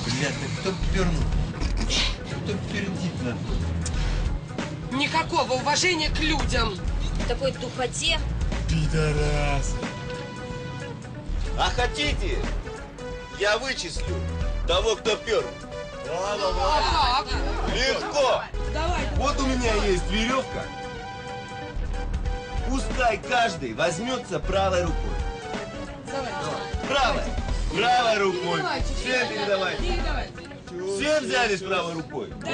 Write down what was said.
Блядь, кто пернул? Кто пердит нам? Никакого уважения к людям. В такой духоте. Пидорас. А хотите, я вычислю того, кто пер? А как? Легко. Давай. Вот у меня есть веревка. Пускай каждый возьмется правой рукой. Давай. Правой. Правой рукой. Передавайте. Всем передавайте. Передавайте. Все взялись правой рукой? Да.